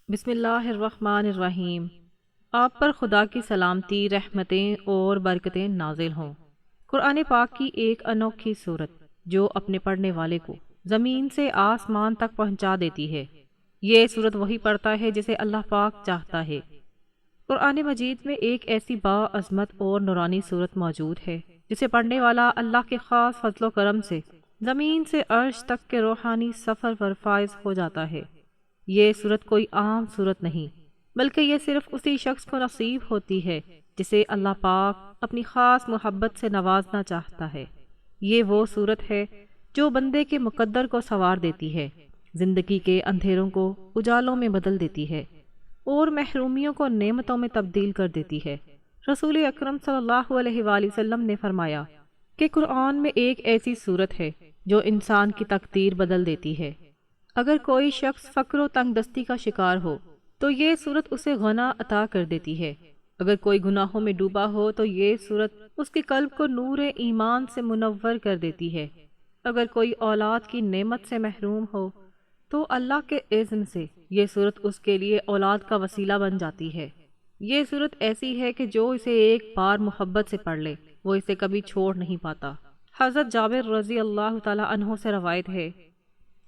بسم اللہ الرحمن الرحیم۔ آپ پر خدا کی سلامتی، رحمتیں اور برکتیں نازل ہوں۔ قرآن پاک کی ایک انوکھی صورت جو اپنے پڑھنے والے کو زمین سے آسمان تک پہنچا دیتی ہے۔ یہ صورت وہی پڑھتا ہے جسے اللہ پاک چاہتا ہے۔ قرآن مجید میں ایک ایسی باعظمت اور نورانی صورت موجود ہے جسے پڑھنے والا اللہ کے خاص فضل و کرم سے زمین سے عرش تک کے روحانی سفر پر فائز ہو جاتا ہے۔ یہ صورت کوئی عام صورت نہیں، بلکہ یہ صرف اسی شخص کو نصیب ہوتی ہے جسے اللہ پاک اپنی خاص محبت سے نوازنا چاہتا ہے۔ یہ وہ صورت ہے جو بندے کے مقدر کو سنوار دیتی ہے، زندگی کے اندھیروں کو اجالوں میں بدل دیتی ہے اور محرومیوں کو نعمتوں میں تبدیل کر دیتی ہے۔ رسول اکرم صلی اللہ علیہ وآلہ وسلم نے فرمایا کہ قرآن میں ایک ایسی صورت ہے جو انسان کی تقدیر بدل دیتی ہے۔ اگر کوئی شخص فقر و تنگ دستی کا شکار ہو تو یہ صورت اسے غنا عطا کر دیتی ہے۔ اگر کوئی گناہوں میں ڈوبا ہو تو یہ صورت اس کے قلب کو نور ایمان سے منور کر دیتی ہے۔ اگر کوئی اولاد کی نعمت سے محروم ہو تو اللہ کے اذن سے یہ صورت اس کے لیے اولاد کا وسیلہ بن جاتی ہے۔ یہ صورت ایسی ہے کہ جو اسے ایک بار محبت سے پڑھ لے وہ اسے کبھی چھوڑ نہیں پاتا۔ حضرت جابر رضی اللہ تعالی عنہ سے روایت ہے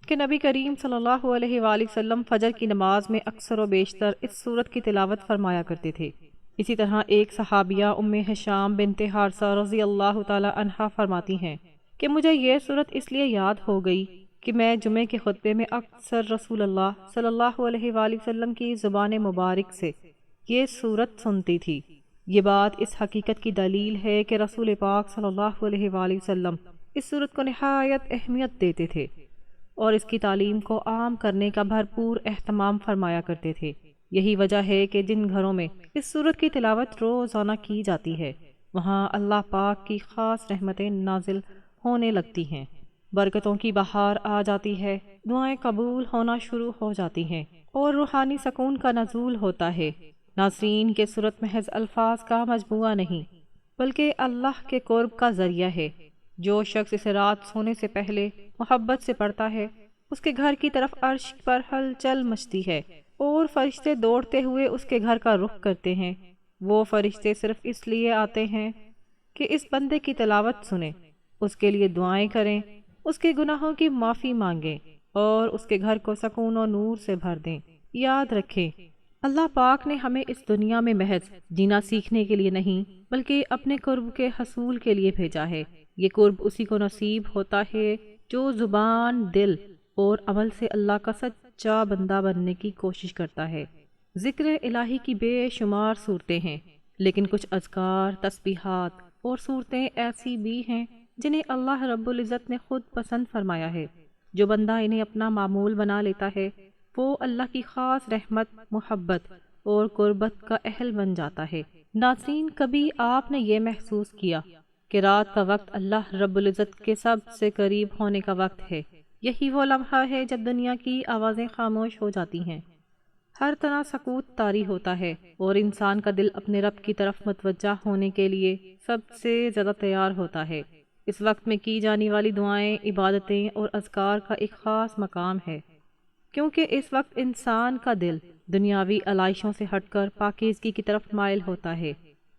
کہ نبی کریم صلی اللہ علیہ وآلہ وسلم فجر کی نماز میں اکثر و بیشتر اس صورت کی تلاوت فرمایا کرتے تھے۔ اسی طرح ایک صحابیہ ام حشام بنت حارثہ رضی اللہ تعالی عنہا فرماتی ہیں کہ مجھے یہ صورت اس لیے یاد ہو گئی کہ میں جمعے کے خطبے میں اکثر رسول اللہ صلی اللہ علیہ وآلہ وسلم کی زبان مبارک سے یہ صورت سنتی تھی۔ یہ بات اس حقیقت کی دلیل ہے کہ رسول پاک صلی اللہ علیہ وآلہ وسلم اس صورت کو نہایت اہمیت دیتے تھے اور اس کی تعلیم کو عام کرنے کا بھرپور اہتمام فرمایا کرتے تھے۔ یہی وجہ ہے کہ جن گھروں میں اس صورت کی تلاوت روزانہ کی جاتی ہے وہاں اللہ پاک کی خاص رحمتیں نازل ہونے لگتی ہیں، برکتوں کی بہار آ جاتی ہے، دعائیں قبول ہونا شروع ہو جاتی ہیں اور روحانی سکون کا نزول ہوتا ہے۔ ناظرین، کے صورت محض الفاظ کا مجموعہ نہیں بلکہ اللہ کے قرب کا ذریعہ ہے۔ جو شخص اسے رات سونے سے پہلے محبت سے پڑھتا ہے اس کے گھر کی طرف عرش پر ہلچل مچتی ہے اور فرشتے دوڑتے ہوئے اس کے گھر کا رخ کرتے ہیں۔ وہ فرشتے صرف اس لیے آتے ہیں کہ اس بندے کی تلاوت سنیں، اس کے لیے دعائیں کریں، اس کے گناہوں کی معافی مانگیں اور اس کے گھر کو سکون و نور سے بھر دیں۔ یاد رکھیں، اللہ پاک نے ہمیں اس دنیا میں محض جینا سیکھنے کے لیے نہیں بلکہ اپنے قرب کے حصول کے لیے بھیجا ہے۔ یہ قرب اسی کو نصیب ہوتا ہے جو زبان، دل اور عمل سے اللہ کا سچا بندہ بننے کی کوشش کرتا ہے۔ ذکر الہی کی بے شمار صورتیں ہیں، لیکن کچھ اذکار، تسبیحات اور صورتیں ایسی بھی ہیں جنہیں اللہ رب العزت نے خود پسند فرمایا ہے۔ جو بندہ انہیں اپنا معمول بنا لیتا ہے وہ اللہ کی خاص رحمت، محبت اور قربت کا اہل بن جاتا ہے۔ ناظرین، کبھی آپ نے یہ محسوس کیا کہ رات کا وقت اللہ رب العزت کے سب سے قریب ہونے کا وقت ہے؟ یہی وہ لمحہ ہے جب دنیا کی آوازیں خاموش ہو جاتی ہیں، ہر طرح سکوت طاری ہوتا ہے اور انسان کا دل اپنے رب کی طرف متوجہ ہونے کے لیے سب سے زیادہ تیار ہوتا ہے۔ اس وقت میں کی جانے والی دعائیں، عبادتیں اور اذکار کا ایک خاص مقام ہے، کیونکہ اس وقت انسان کا دل دنیاوی علائشوں سے ہٹ کر پاکیزگی کی طرف مائل ہوتا ہے۔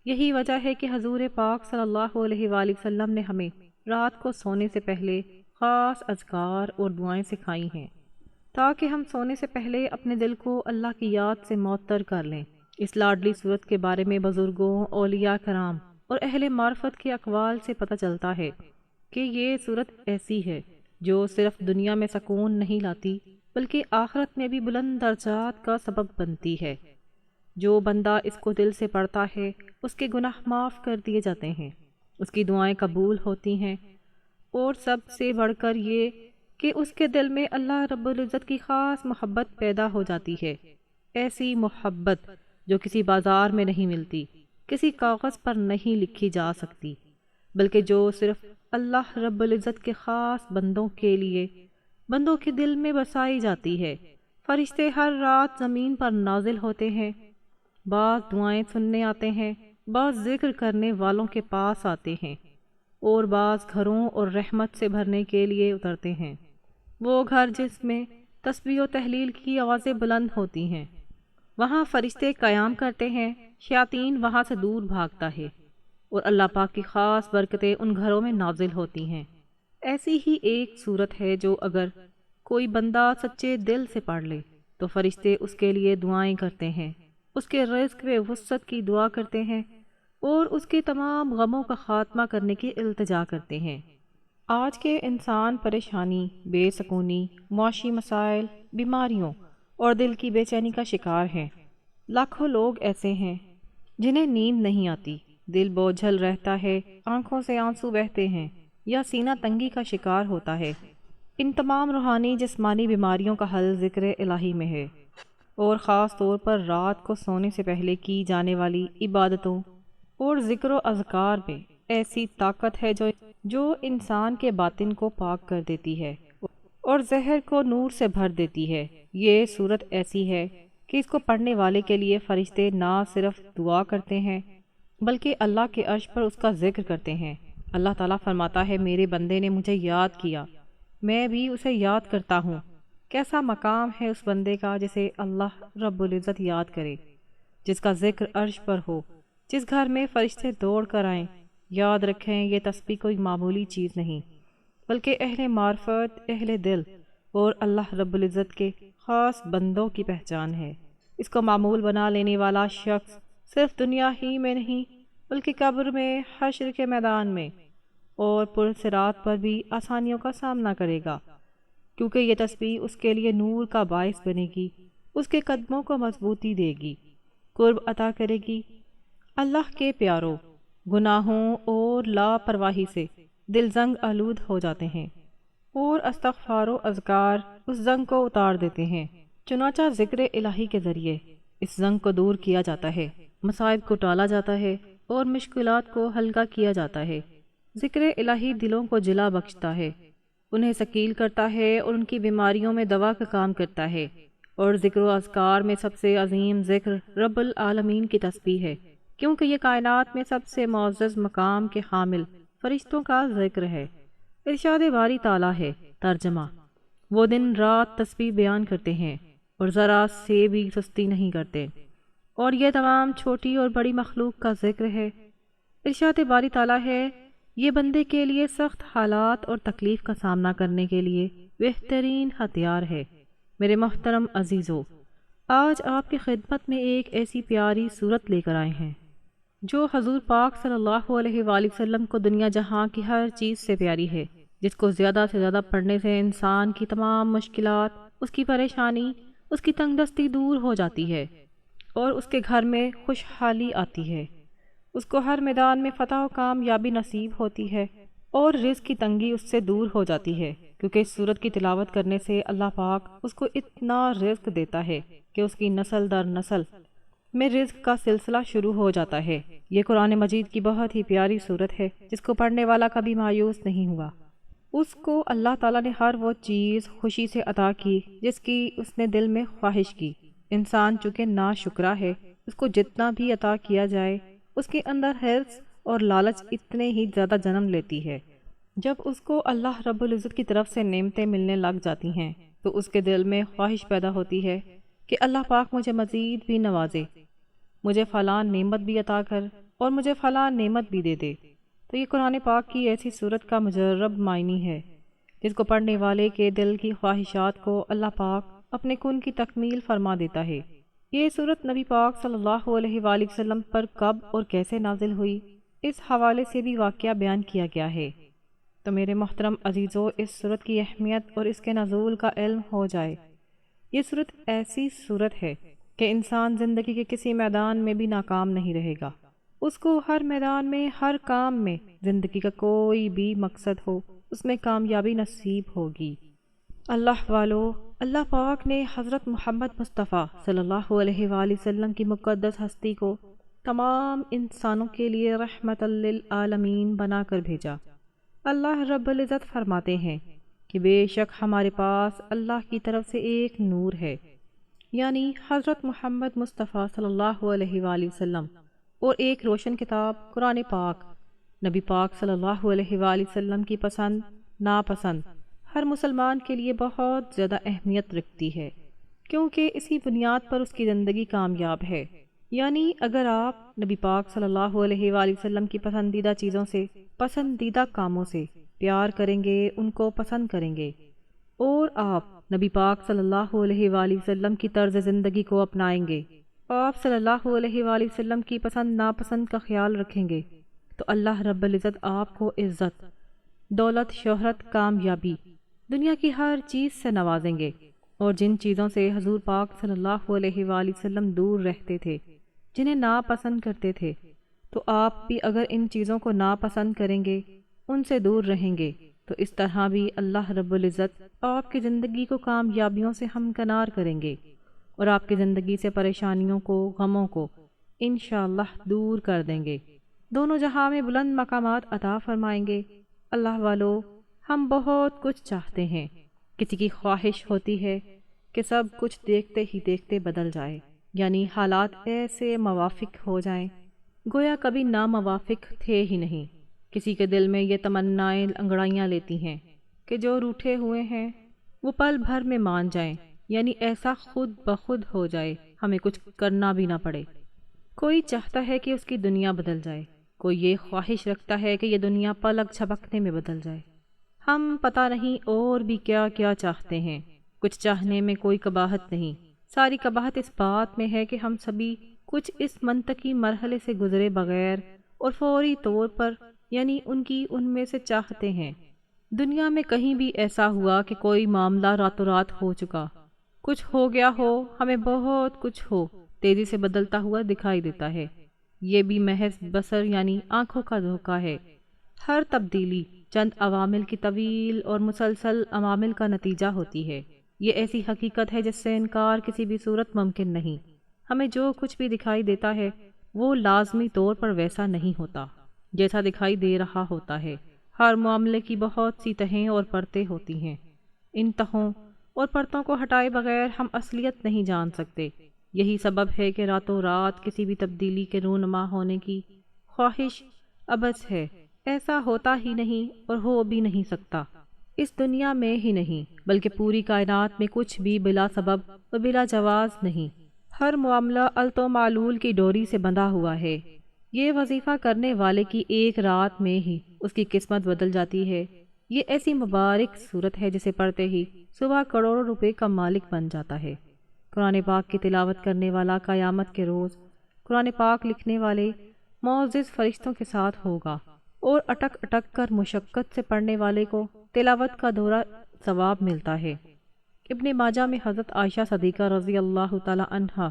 یہی وجہ ہے کہ حضور پاک صلی اللہ علیہ وآلہ وسلم نے ہمیں رات کو سونے سے پہلے خاص اذکار اور دعائیں سکھائی ہیں تاکہ ہم سونے سے پہلے اپنے دل کو اللہ کی یاد سے معطر کر لیں۔ اس لاڈلی صورت کے بارے میں بزرگوں، اولیاء کرام اور اہل معرفت کے اقوال سے پتہ چلتا ہے کہ یہ صورت ایسی ہے جو صرف دنیا میں سکون نہیں لاتی بلکہ آخرت میں بھی بلند درجات کا سبب بنتی ہے۔ جو بندہ اس کو دل سے پڑھتا ہے اس کے گناہ معاف کر دیے جاتے ہیں، اس کی دعائیں قبول ہوتی ہیں اور سب سے بڑھ کر یہ کہ اس کے دل میں اللہ رب العزت کی خاص محبت پیدا ہو جاتی ہے۔ ایسی محبت جو کسی بازار میں نہیں ملتی، کسی کاغذ پر نہیں لکھی جا سکتی، بلکہ جو صرف اللہ رب العزت کے خاص بندوں کے لیے بندوں کے دل میں بسائی جاتی ہے۔ فرشتے ہر رات زمین پر نازل ہوتے ہیں، بعض دعائیں سننے آتے ہیں، بعض ذکر کرنے والوں کے پاس آتے ہیں اور بعض گھروں اور رحمت سے بھرنے کے لیے اترتے ہیں۔ وہ گھر جس میں تسبیح و تحلیل کی آوازیں بلند ہوتی ہیں، وہاں فرشتے قیام کرتے ہیں، شیاطین وہاں سے دور بھاگتا ہے، اور اللہ پاک کی خاص برکتیں ان گھروں میں نازل ہوتی ہیں۔ ایسی ہی ایک صورت ہے جو اگر کوئی بندہ سچے دل سے پڑھ لے تو فرشتے اس کے لیے دعائیں کرتے ہیں، اس کے رزق و وسعت کی دعا کرتے ہیں، اور اس کے تمام غموں کا خاتمہ کرنے کی التجا کرتے ہیں۔ آج کے انسان پریشانی، بے سکونی، معاشی مسائل، بیماریوں اور دل کی بے چینی کا شکار ہیں۔ لاکھوں لوگ ایسے ہیں جنہیں نیند نہیں آتی، دل بوجھل رہتا ہے، آنکھوں سے آنسو بہتے ہیں یا سینہ تنگی کا شکار ہوتا ہے۔ ان تمام روحانی جسمانی بیماریوں کا حل ذکر الہی میں ہے، اور خاص طور پر رات کو سونے سے پہلے کی جانے والی عبادتوں اور ذکر و اذکار میں ایسی طاقت ہے جو انسان کے باطن کو پاک کر دیتی ہے اور ذہن کو نور سے بھر دیتی ہے۔ یہ صورت ایسی ہے کہ اس کو پڑھنے والے کے لیے فرشتے نہ صرف دعا کرتے ہیں بلکہ اللہ کے عرش پر اس کا ذکر کرتے ہیں۔ اللہ تعالیٰ فرماتا ہے، میرے بندے نے مجھے یاد کیا، میں بھی اسے یاد کرتا ہوں۔ کیسا مقام ہے اس بندے کا جسے اللہ رب العزت یاد کرے، جس کا ذکر عرش پر ہو، جس گھر میں فرشتے دوڑ کر آئیں۔ یاد رکھیں، یہ تسبیح کوئی معمولی چیز نہیں بلکہ اہل معرفت، اہل دل اور اللہ رب العزت کے خاص بندوں کی پہچان ہے۔ اس کو معمول بنا لینے والا شخص صرف دنیا ہی میں نہیں بلکہ قبر میں، حشر کے میدان میں اور پرصراط پر بھی آسانیوں کا سامنا کرے گا، کیونکہ یہ تسبیح اس کے لیے نور کا باعث بنے گی، اس کے قدموں کو مضبوطی دے گی، قرب عطا کرے گی۔ اللہ کے پیاروں، گناہوں اور لاپرواہی سے دل زنگ آلود ہو جاتے ہیں، اور استغفار و اذکار اس زنگ کو اتار دیتے ہیں۔ چنانچہ ذکر الہی کے ذریعے اس زنگ کو دور کیا جاتا ہے، مصائب کو ٹالا جاتا ہے اور مشکلات کو ہلکا کیا جاتا ہے۔ ذکر الہی دلوں کو جلا بخشتا ہے، انہیں ثقیل کرتا ہے اور ان کی بیماریوں میں دوا کا کام کرتا ہے۔ اور ذکر و اذکار میں سب سے عظیم ذکر رب العالمین کی تسبیح ہے، کیونکہ یہ کائنات میں سب سے معزز مقام کے حامل فرشتوں کا ذکر ہے۔ ارشاد باری تعالیٰ ہے، ترجمہ: وہ دن رات تسبیح بیان کرتے ہیں اور ذرا سے بھی سستی نہیں کرتے، اور یہ تمام چھوٹی اور بڑی مخلوق کا ذکر ہے۔ ارشاد باری تعالیٰ ہے، یہ بندے کے لیے سخت حالات اور تکلیف کا سامنا کرنے کے لیے بہترین ہتھیار ہے۔ میرے محترم عزیزو، آج آپ کی خدمت میں ایک ایسی پیاری صورت لے کر آئے ہیں جو حضور پاک صلی اللہ علیہ وآلہ وسلم کو دنیا جہاں کی ہر چیز سے پیاری ہے، جس کو زیادہ سے زیادہ پڑھنے سے انسان کی تمام مشکلات، اس کی پریشانی، اس کی تنگ دستی دور ہو جاتی ہے اور اس کے گھر میں خوشحالی آتی ہے، اس کو ہر میدان میں فتح و کامیابی نصیب ہوتی ہے، اور رزق کی تنگی اس سے دور ہو جاتی ہے، کیونکہ اس سورت کی تلاوت کرنے سے اللہ پاک اس کو اتنا رزق دیتا ہے کہ اس کی نسل در نسل میں رزق کا سلسلہ شروع ہو جاتا ہے۔ یہ قرآن مجید کی بہت ہی پیاری صورت ہے، جس کو پڑھنے والا کبھی مایوس نہیں ہوا۔ اس کو اللہ تعالیٰ نے ہر وہ چیز خوشی سے عطا کی جس کی اس نے دل میں خواہش کی۔ انسان چونکہ ناشکرا ہے، اس کو جتنا بھی عطا کیا جائے اس کے اندر حرص اور لالچ اتنے ہی زیادہ جنم لیتی ہے۔ جب اس کو اللہ رب العزت کی طرف سے نعمتیں ملنے لگ جاتی ہیں تو اس کے دل میں خواہش پیدا ہوتی ہے کہ اللہ پاک مجھے مزید بھی نوازے، مجھے فلاں نعمت بھی عطا کر اور مجھے فلاں نعمت بھی دے دے۔ تو یہ قرآن پاک کی ایسی صورت کا مجرب معنی ہے جس کو پڑھنے والے کے دل کی خواہشات کو اللہ پاک اپنے کن کی تکمیل فرما دیتا ہے۔ یہ صورت نبی پاک صلی اللہ علیہ وآلہ وسلم پر کب اور کیسے نازل ہوئی، اس حوالے سے بھی واقعہ بیان کیا گیا ہے۔ تو میرے محترم عزیزو، اس صورت کی اہمیت اور اس کے نزول کا علم ہو جائے۔ یہ صورت ایسی صورت ہے کہ انسان زندگی کے کسی میدان میں بھی ناکام نہیں رہے گا۔ اس کو ہر میدان میں، ہر کام میں، زندگی کا کوئی بھی مقصد ہو، اس میں کامیابی نصیب ہوگی۔ اللہ والو، اللہ پاک نے حضرت محمد مصطفیٰ صلی اللہ علیہ وآلہ وسلم کی مقدس ہستی کو تمام انسانوں کے لیے رحمت للعالمین بنا کر بھیجا۔ اللہ رب العزت فرماتے ہیں کہ بے شک ہمارے پاس اللہ کی طرف سے ایک نور ہے، یعنی حضرت محمد مصطفیٰ صلی اللہ علیہ وآلہ وسلم، اور ایک روشن کتاب قرآن پاک۔ نبی پاک صلی اللہ علیہ وآلہ وسلم کی پسند ناپسند ہر مسلمان کے لیے بہت زیادہ اہمیت رکھتی ہے۔ کیونکہ اسی بنیاد پر اس کی زندگی کامیاب ہے۔ یعنی اگر آپ نبی پاک صلی اللہ علیہ وآلہ وسلم کی پسندیدہ چیزوں سے، پسندیدہ کاموں سے پیار کریں گے، ان کو پسند کریں گے، اور آپ نبی پاک صلی اللہ علیہ وآلہ وسلم کی طرز زندگی کو اپنائیں گے، آپ صلی اللہ علیہ وآلہ وسلم کی پسند ناپسند کا خیال رکھیں گے، تو اللہ رب العزت آپ کو عزت، دولت، شہرت، کامیابی، دنیا کی ہر چیز سے نوازیں گے۔ اور جن چیزوں سے حضور پاک صلی اللہ علیہ وآلہ وسلم دور رہتے تھے، جنہیں ناپسند کرتے تھے، تو آپ بھی اگر ان چیزوں کو ناپسند کریں گے، ان سے دور رہیں گے، تو اس طرح بھی اللہ رب العزت آپ کی زندگی کو کامیابیوں سے ہمکنار کریں گے، اور آپ کی زندگی سے پریشانیوں کو، غموں کو انشاءاللہ دور کر دیں گے، دونوں جہاں میں بلند مقامات عطا فرمائیں گے۔ اللہ والو، ہم بہت کچھ چاہتے ہیں، کسی کی خواہش ہوتی ہے کہ سب کچھ دیکھتے ہی دیکھتے بدل جائے، یعنی حالات ایسے موافق ہو جائیں گویا کبھی ناموافق تھے ہی نہیں۔ کسی کے دل میں یہ تمنائیں انگڑائیاں لیتی ہیں کہ جو روٹھے ہوئے ہیں وہ پل بھر میں مان جائیں، یعنی ایسا خود بخود ہو جائے، ہمیں کچھ کرنا بھی نہ پڑے۔ کوئی چاہتا ہے کہ اس کی دنیا بدل جائے، کوئی یہ خواہش رکھتا ہے کہ یہ دنیا پلک جھپکنے میں بدل جائے۔ ہم پتہ نہیں اور بھی کیا کیا چاہتے ہیں، کچھ چاہنے میں کوئی قباحت نہیں، ساری قباحت اس بات میں ہے کہ ہم سبھی کچھ اس منطقی مرحلے سے گزرے بغیر اور فوری طور پر، یعنی ان میں سے چاہتے ہیں۔ دنیا میں کہیں بھی ایسا ہوا کہ کوئی معاملہ راتوں رات ہو چکا، کچھ ہو گیا ہو، ہمیں بہت کچھ ہو، تیزی سے بدلتا ہوا دکھائی دیتا ہے، یہ بھی محض بصر یعنی آنکھوں کا دھوکہ ہے۔ ہر تبدیلی چند عوامل کی طویل اور مسلسل عوامل کا نتیجہ ہوتی ہے۔ یہ ایسی حقیقت ہے جس سے انکار کسی بھی صورت ممکن نہیں۔ ہمیں جو کچھ بھی دکھائی دیتا ہے وہ لازمی طور پر ویسا نہیں ہوتا جیسا دکھائی دے رہا ہوتا ہے۔ ہر معاملے کی بہت سی تہیں اور پرتیں ہوتی ہیں، ان تہوں اور پرتوں کو ہٹائے بغیر ہم اصلیت نہیں جان سکتے۔ یہی سبب ہے کہ راتوں رات کسی بھی تبدیلی کے رونما ہونے کی خواہش عبث ہے، ایسا ہوتا ہی نہیں اور ہو بھی نہیں سکتا، اس دنیا میں ہی نہیں بلکہ پوری کائنات میں کچھ بھی بلا سبب و بلا جواز نہیں۔ ہر معاملہ الت و معلول کی ڈوری سے بندھا ہوا ہے۔ یہ وظیفہ کرنے والے کی ایک رات میں ہی اس کی قسمت بدل جاتی ہے۔ یہ ایسی مبارک صورت ہے جسے پڑھتے ہی صبح کروڑوں روپے کا مالک بن جاتا ہے۔ قرآن پاک کی تلاوت کرنے والا قیامت کے روز قرآن پاک لکھنے والے معزز فرشتوں کے ساتھ ہوگا، اور اٹک اٹک کر مشقت سے پڑھنے والے کو تلاوت کا دورہ ثواب ملتا ہے۔ ابن ماجہ میں حضرت عائشہ صدیقہ رضی اللہ تعالی عنہا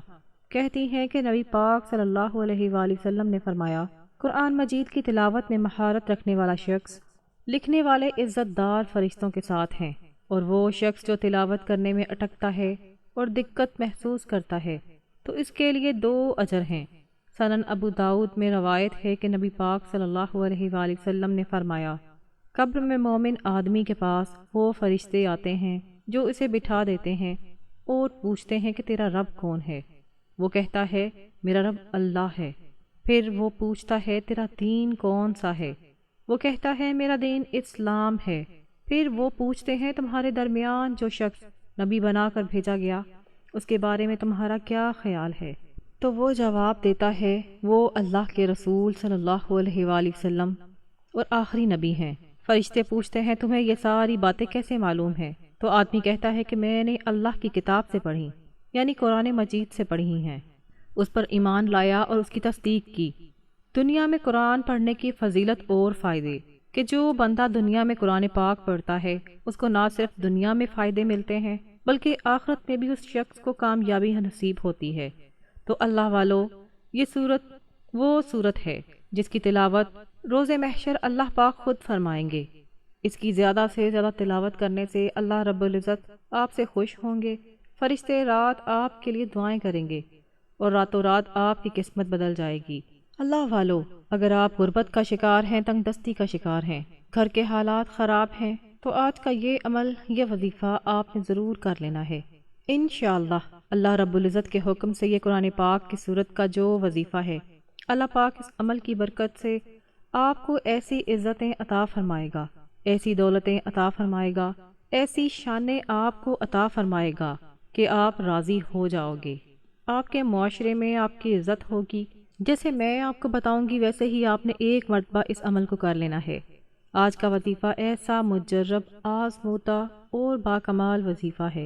کہتی ہیں کہ نبی پاک صلی اللہ علیہ وآلہ وسلم نے فرمایا، قرآن مجید کی تلاوت میں مہارت رکھنے والا شخص لکھنے والے عزت دار فرشتوں کے ساتھ ہیں، اور وہ شخص جو تلاوت کرنے میں اٹکتا ہے اور دقت محسوس کرتا ہے تو اس کے لیے 2 اجر ہیں۔ سنن ابو داؤد میں روایت ہے کہ نبی پاک صلی اللہ علیہ وآلہ وسلم نے فرمایا، قبر میں مومن آدمی کے پاس وہ فرشتے آتے ہیں جو اسے بٹھا دیتے ہیں اور پوچھتے ہیں کہ تیرا رب کون ہے؟ وہ کہتا ہے میرا رب اللہ ہے۔ پھر وہ پوچھتا ہے تیرا دین کون سا ہے؟ وہ کہتا ہے میرا دین اسلام ہے۔ پھر وہ پوچھتے ہیں تمہارے درمیان جو شخص نبی بنا کر بھیجا گیا اس کے بارے میں تمہارا کیا خیال ہے؟ تو وہ جواب دیتا ہے وہ اللہ کے رسول صلی اللہ علیہ وآلہ وسلم اور آخری نبی ہیں۔ فرشتے پوچھتے ہیں تمہیں یہ ساری باتیں کیسے معلوم ہیں؟ تو آدمی کہتا ہے کہ میں نے اللہ کی کتاب سے پڑھی، یعنی قرآن مجید سے پڑھی ہیں، اس پر ایمان لایا اور اس کی تصدیق کی۔ دنیا میں قرآن پڑھنے کی فضیلت اور فائدے کہ جو بندہ دنیا میں قرآن پاک پڑھتا ہے اس کو نہ صرف دنیا میں فائدے ملتے ہیں بلکہ آخرت میں بھی اس شخص کو کامیابی نصیب ہوتی ہے۔ تو اللہ والو، یہ صورت وہ صورت ہے جس کی تلاوت روز محشر اللہ پاک خود فرمائیں گے۔ اس کی زیادہ سے زیادہ تلاوت کرنے سے اللہ رب العزت آپ سے خوش ہوں گے، فرشتے رات آپ کے لیے دعائیں کریں گے اور راتوں رات آپ کی قسمت بدل جائے گی۔ اللہ والو، اگر آپ غربت کا شکار ہیں، تنگ دستی کا شکار ہیں، گھر کے حالات خراب ہیں، تو آج کا یہ عمل، یہ وظیفہ آپ نے ضرور کر لینا ہے۔ انشاءاللہ اللہ رب العزت کے حکم سے یہ قرآن پاک کی صورت کا جو وظیفہ ہے، اللہ پاک اس عمل کی برکت سے آپ کو ایسی عزتیں عطا فرمائے گا، ایسی دولتیں عطا فرمائے گا، ایسی شانیں آپ کو عطا فرمائے گا کہ آپ راضی ہو جاؤ گے۔ آپ کے معاشرے میں آپ کی عزت ہوگی۔ جیسے میں آپ کو بتاؤں گی ویسے ہی آپ نے ایک مرتبہ اس عمل کو کر لینا ہے۔ آج کا وظیفہ ایسا مجرب، آزمودہ اور باکمال وظیفہ ہے۔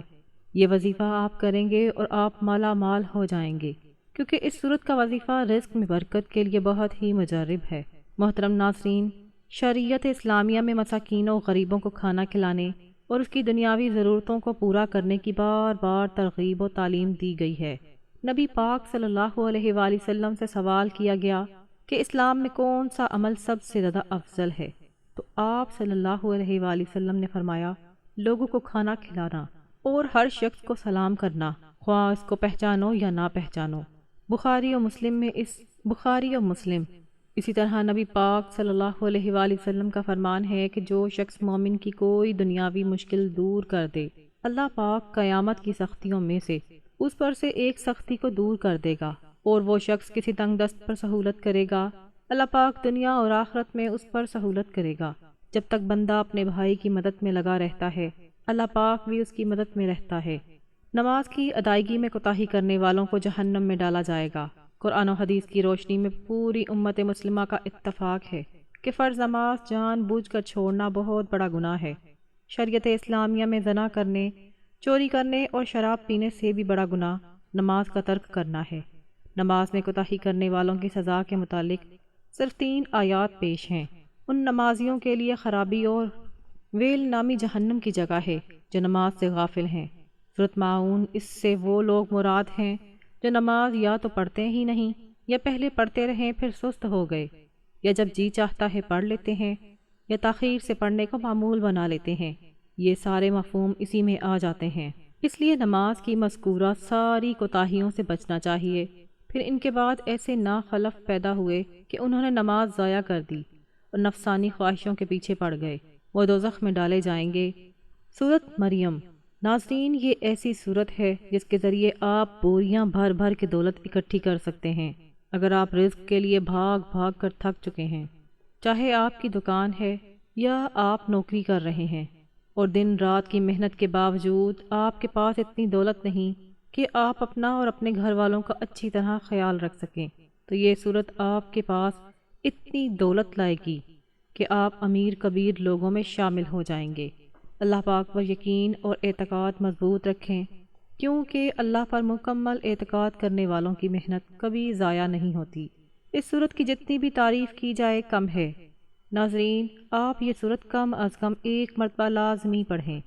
یہ وظیفہ آپ کریں گے اور آپ مالا مال ہو جائیں گے، کیونکہ اس صورت کا وظیفہ رزق میں برکت کے لیے بہت ہی مجرب ہے۔ محترم ناظرین، شریعت اسلامیہ میں مساکین و غریبوں کو کھانا کھلانے اور اس کی دنیاوی ضرورتوں کو پورا کرنے کی بار بار ترغیب و تعلیم دی گئی ہے۔ نبی پاک صلی اللہ علیہ وآلہ وسلم سے سوال کیا گیا کہ اسلام میں کون سا عمل سب سے زیادہ افضل ہے، تو آپ صلی اللہ علیہ وآلہ وسلم نے فرمایا، لوگوں کو کھانا کھلانا اور ہر شخص کو سلام کرنا، خواہ اس کو پہچانو یا نہ پہچانو۔ بخاری و مسلم۔ اسی طرح نبی پاک صلی اللہ علیہ وآلہ وسلم کا فرمان ہے کہ جو شخص مومن کی کوئی دنیاوی مشکل دور کر دے، اللہ پاک قیامت کی سختیوں میں سے اس پر سے ایک سختی کو دور کر دے گا، اور وہ شخص کسی تنگ دست پر سہولت کرے گا، اللہ پاک دنیا اور آخرت میں اس پر سہولت کرے گا۔ جب تک بندہ اپنے بھائی کی مدد میں لگا رہتا ہے، اللہ پاک بھی اس کی مدد میں رہتا ہے۔ نماز کی ادائیگی میں کوتاہی کرنے والوں کو جہنم میں ڈالا جائے گا۔ قرآن و حدیث کی روشنی میں پوری امت مسلمہ کا اتفاق ہے کہ فرض نماز جان بوجھ کر چھوڑنا بہت بڑا گناہ ہے۔ شریعت اسلامیہ میں زنا کرنے، چوری کرنے اور شراب پینے سے بھی بڑا گناہ نماز کا ترک کرنا ہے۔ نماز میں کوتاہی کرنے والوں کی سزا کے متعلق صرف 3 آیات پیش ہیں۔ ان نمازیوں کے لیے خرابی اور ویل نامی جہنم کی جگہ ہے جو نماز سے غافل ہیں۔ سورۃ ماعون، اس سے وہ لوگ مراد ہیں جو نماز یا تو پڑھتے ہی نہیں، یا پہلے پڑھتے رہیں پھر سست ہو گئے، یا جب جی چاہتا ہے پڑھ لیتے ہیں، یا تاخیر سے پڑھنے کو معمول بنا لیتے ہیں۔ یہ سارے مفہوم اسی میں آ جاتے ہیں۔ اس لیے نماز کی مذکورہ ساری کوتاہیوں سے بچنا چاہیے۔ پھر ان کے بعد ایسے ناخلف پیدا ہوئے کہ انہوں نے نماز ضائع کر دی اور نفسانی خواہشوں کے پیچھے پڑ گئے، وہ دوزخ میں ڈالے جائیں گے۔ سورۃ مریم۔ ناظرین، یہ ایسی صورت ہے جس کے ذریعے آپ بوریاں بھر بھر کے دولت اکٹھی کر سکتے ہیں۔ اگر آپ رزق کے لیے بھاگ بھاگ کر تھک چکے ہیں، چاہے آپ کی دکان ہے یا آپ نوکری کر رہے ہیں، اور دن رات کی محنت کے باوجود آپ کے پاس اتنی دولت نہیں کہ آپ اپنا اور اپنے گھر والوں کا اچھی طرح خیال رکھ سکیں، تو یہ صورت آپ کے پاس اتنی دولت لائے گی کہ آپ امیر کبیر لوگوں میں شامل ہو جائیں گے۔ اللہ پاک پر یقین اور اعتقاد مضبوط رکھیں، کیونکہ اللہ پر مکمل اعتقاد کرنے والوں کی محنت کبھی ضائع نہیں ہوتی۔ اس صورت کی جتنی بھی تعریف کی جائے کم ہے۔ ناظرین، آپ یہ صورت کم از کم 1 مرتبہ لازمی پڑھیں۔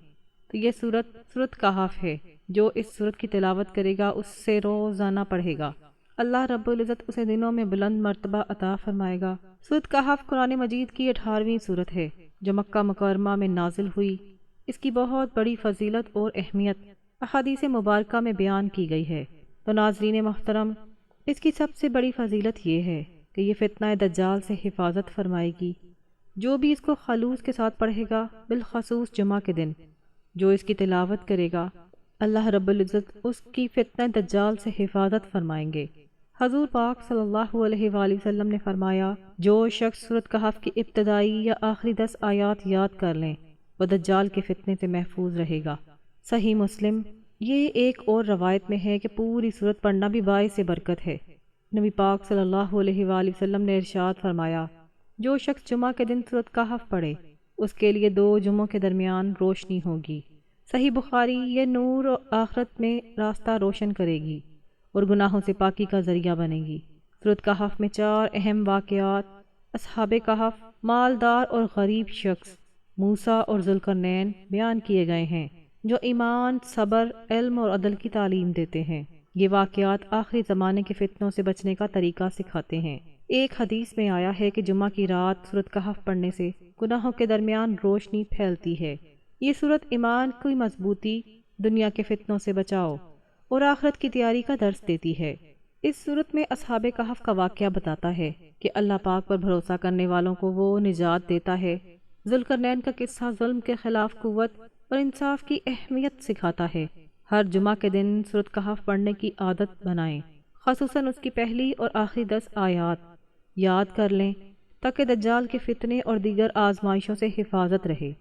تو یہ صورت کہف ہے۔ جو اس صورت کی تلاوت کرے گا اس سے روزانہ پڑھے گا، اللہ رب العزت اسے دنوں میں بلند مرتبہ عطا فرمائے گا۔ سورۃ کہف قرآن مجید کی 18ویں صورت ہے جو مکہ مکرمہ میں نازل ہوئی۔ اس کی بہت بڑی فضیلت اور اہمیت احادیث مبارکہ میں بیان کی گئی ہے۔ تو ناظرین محترم، اس کی سب سے بڑی فضیلت یہ ہے کہ یہ فتنہ دجال سے حفاظت فرمائے گی۔ جو بھی اس کو خلوص کے ساتھ پڑھے گا، بالخصوص جمعہ کے دن جو اس کی تلاوت کرے گا، اللہ رب العزت اس کی فتنہ دجال سے حفاظت فرمائیں گے۔ حضور پاک صلی اللہ علیہ وآلہ وسلم نے فرمایا، جو شخص سورۃ کہف کی ابتدائی یا آخری 10 آیات یاد کر لیں وہ دجال کے فتنے سے محفوظ رہے گا۔ صحیح مسلم۔ یہ ایک اور روایت میں ہے کہ پوری سورت پڑھنا بھی باعث برکت ہے۔ نبی پاک صلی اللہ علیہ وآلہ وسلم نے ارشاد فرمایا، جو شخص جمعہ کے دن سورۃ کہف پڑھے اس کے لیے 2 جمعوں کے درمیان روشنی ہوگی۔ صحیح بخاری۔ یہ نور آخرت میں راستہ روشن کرے گی اور گناہوں سے پاکی کا ذریعہ بنے گی۔ سورۃ کہف میں 4 اہم واقعات، اصحاب کہف، مالدار اور غریب شخص، موسیٰ اور ذوالقرنین بیان کیے گئے ہیں جو ایمان، صبر، علم اور عدل کی تعلیم دیتے ہیں۔ یہ واقعات آخری زمانے کے فتنوں سے بچنے کا طریقہ سکھاتے ہیں۔ ایک حدیث میں آیا ہے کہ جمعہ کی رات سورۃ کہف پڑھنے سے گناہوں کے درمیان روشنی پھیلتی ہے۔ یہ سورت ایمان کی مضبوطی، دنیا کے فتنوں سے بچاؤ اور آخرت کی تیاری کا درس دیتی ہے۔ اس سورت میں اصحاب کہف کا واقعہ بتاتا ہے کہ اللہ پاک پر بھروسہ کرنے والوں کو وہ نجات دیتا ہے۔ ذوالقرنین کا قصہ ظلم کے خلاف قوت اور انصاف کی اہمیت سکھاتا ہے۔ ہر جمعہ کے دن سورۃ کہف پڑھنے کی عادت بنائیں، خصوصاً اس کی پہلی اور آخری 10 آیات یاد کر لیں تاکہ دجال کے فتنے اور دیگر آزمائشوں سے حفاظت رہے۔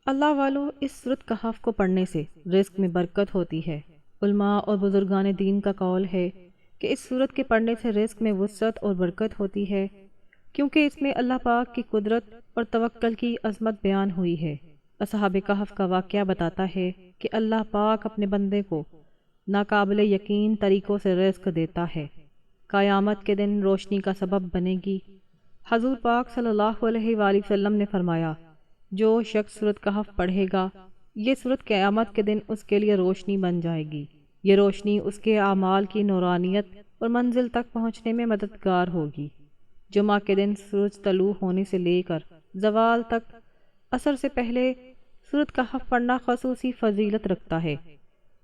اللہ والو، اس سورۃ کہف کو پڑھنے سے رزق میں برکت ہوتی ہے، علماء اور بزرگان دین کا قول ہے کہ اس صورت کے پڑھنے سے رزق میں وسعت اور برکت ہوتی ہے، کیونکہ اس میں اللہ پاک کی قدرت اور توکل کی عظمت بیان ہوئی ہے۔ اصحاب کہف کا واقعہ بتاتا ہے کہ اللہ پاک اپنے بندے کو ناقابل یقین طریقوں سے رزق دیتا ہے۔ قیامت کے دن روشنی کا سبب بنے گی۔ حضور پاک صلی اللہ علیہ وآلہ وسلم نے فرمایا، جو شخص سورۃ کہف پڑھے گا، یہ سورت قیامت کے دن اس کے لیے روشنی بن جائے گی۔ یہ روشنی اس کے اعمال کی نورانیت اور منزل تک پہنچنے میں مددگار ہوگی۔ جمعہ کے دن سورج طلوع ہونے سے لے کر زوال تک عصر سے پہلے سورۃ کہف پڑھنا خصوصی فضیلت رکھتا ہے۔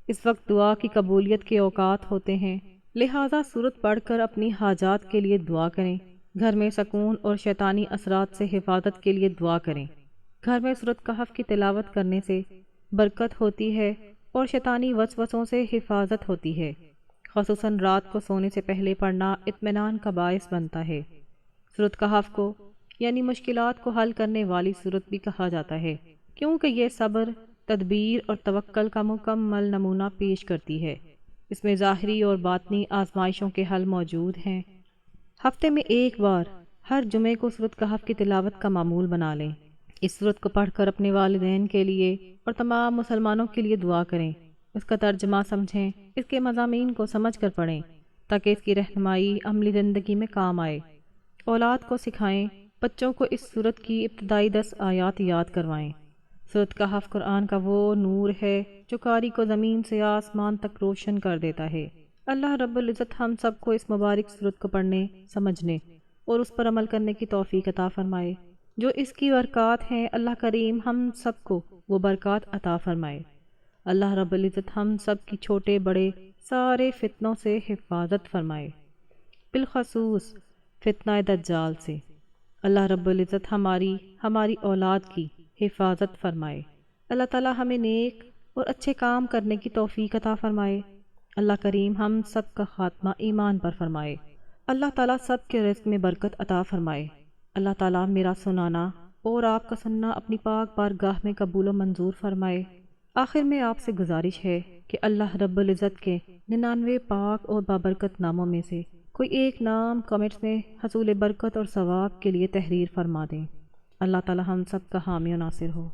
اس وقت دعا کی قبولیت کے اوقات ہوتے ہیں، لہٰذا سورت پڑھ کر اپنی حاجات کے لیے دعا کریں۔ گھر میں سکون اور شیطانی اثرات سے حفاظت کے لیے دعا کریں۔ گھر میں سورۃ کہف کی تلاوت کرنے سے برکت ہوتی ہے اور شیطانی وسوسوں سے حفاظت ہوتی ہے۔ خصوصاً رات کو سونے سے پہلے پڑھنا اطمینان کا باعث بنتا ہے۔ سورۃ کہف کو یعنی مشکلات کو حل کرنے والی سورت بھی کہا جاتا ہے، کیونکہ یہ صبر، تدبیر اور توکل کا مکمل نمونہ پیش کرتی ہے۔ اس میں ظاہری اور باطنی آزمائشوں کے حل موجود ہیں۔ ہفتے میں ایک بار ہر جمعے کو سورۃ کہف کی تلاوت کا معمول بنا لیں۔ اس سورت کو پڑھ کر اپنے والدین کے لیے اور تمام مسلمانوں کے لیے دعا کریں۔ اس کا ترجمہ سمجھیں، اس کے مضامین کو سمجھ کر پڑھیں تاکہ اس کی رہنمائی عملی زندگی میں کام آئے۔ اولاد کو سکھائیں، بچوں کو اس سورت کی ابتدائی 10 آیات یاد کروائیں۔ سورۃ کہف قرآن کا وہ نور ہے جو قاری کو زمین سے آسمان تک روشن کر دیتا ہے۔ اللہ رب العزت ہم سب کو اس مبارک سورت کو پڑھنے، سمجھنے اور اس پر عمل کرنے کی توفیق عطا فرمائے۔ جو اس کی برکات ہیں، اللہ کریم ہم سب کو وہ برکات عطا فرمائے۔ اللہ رب العزت ہم سب کی چھوٹے بڑے سارے فتنوں سے حفاظت فرمائے، بالخصوص فتنہ دجال سے۔ اللہ رب العزت ہماری اولاد کی حفاظت فرمائے۔ اللہ تعالی ہمیں نیک اور اچھے کام کرنے کی توفیق عطا فرمائے۔ اللہ کریم ہم سب کا خاتمہ ایمان پر فرمائے۔ اللہ تعالیٰ سب کے رزق میں برکت عطا فرمائے۔ اللہ تعالیٰ میرا سنانا اور آپ کا سننا اپنی پاک بارگاہ میں قبول و منظور فرمائے۔ آخر میں آپ سے گزارش ہے کہ اللہ رب العزت کے 99 پاک اور بابرکت ناموں میں سے کوئی ایک نام کمنٹس میں حصول برکت اور ثواب کے لیے تحریر فرما دیں۔ اللہ تعالیٰ ہم سب کا حامی و ناصر ہو۔